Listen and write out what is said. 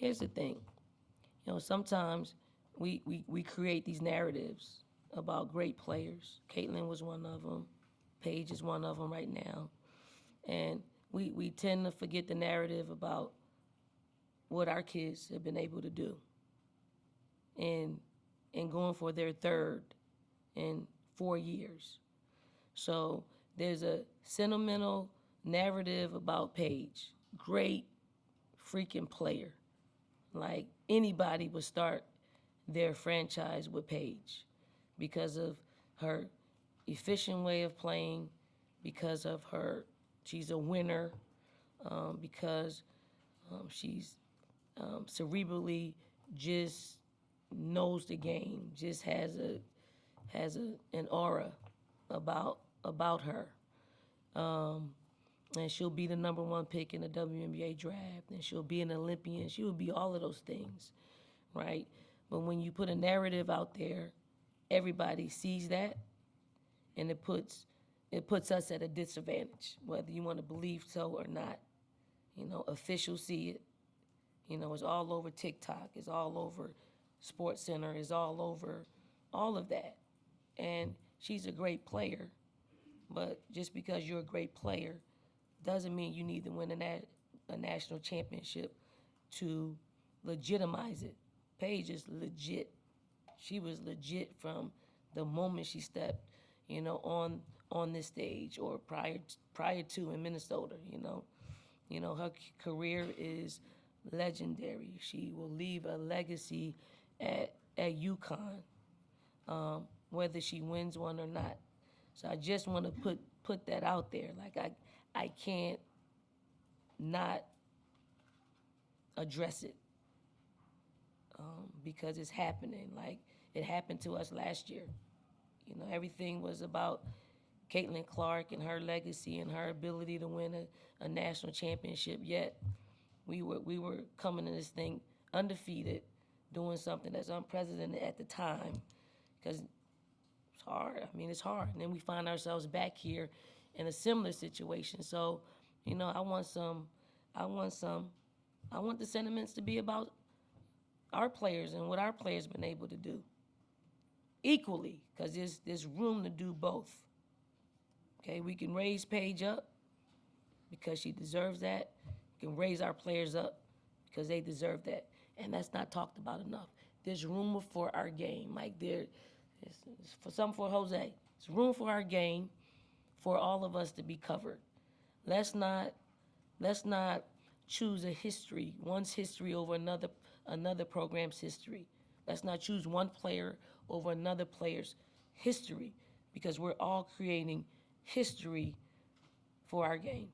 Here's the thing. Sometimes we create these narratives about great players. Caitlin was one of them. Paige is one of them right now. And we tend to forget the narrative about what our kids have been able to do and going for their third in 4 years. So there's a sentimental narrative about Paige. Great freaking player. Like anybody would start their franchise with Paige because of her efficient way of playing, because of she's a winner, because she's cerebrally just knows the game, just has an aura about her. And she'll be the number one pick in the WNBA draft, and she'll be an Olympian. She will be all of those things, right? But when you put a narrative out there, everybody sees that, and it puts us at a disadvantage, whether you want to believe so or not. Officials see it. It's all over TikTok. It's all over Sports Center. It's all over all of that. And she's a great player, but just because you're a great player doesn't mean you need to win a national championship to legitimize it. Paige is legit. She was legit from the moment she stepped, on this stage or prior to in Minnesota. Her career is legendary. She will leave a legacy at UConn, whether she wins one or not. So I just want to put that out there. Like I can't not address it because it's happening. Like it happened to us last year. Everything was about Caitlin Clark and her legacy and her ability to win a national championship. Yet we were coming to this thing undefeated, doing something that's unprecedented at the time, because it's hard. I mean, it's hard. And then we find ourselves back here in a similar situation. So, I want the sentiments to be about our players and what our players been able to do equally, because there's room to do both. Okay, we can raise Paige up because she deserves that. We can raise our players up because they deserve that, and that's not talked about enough. There's room for our game, like it's for some for Jose. There's room for our game, for all of us to be covered. Let's not choose one's history over another program's history. Let's not choose one player over another player's history, because we're all creating history for our game.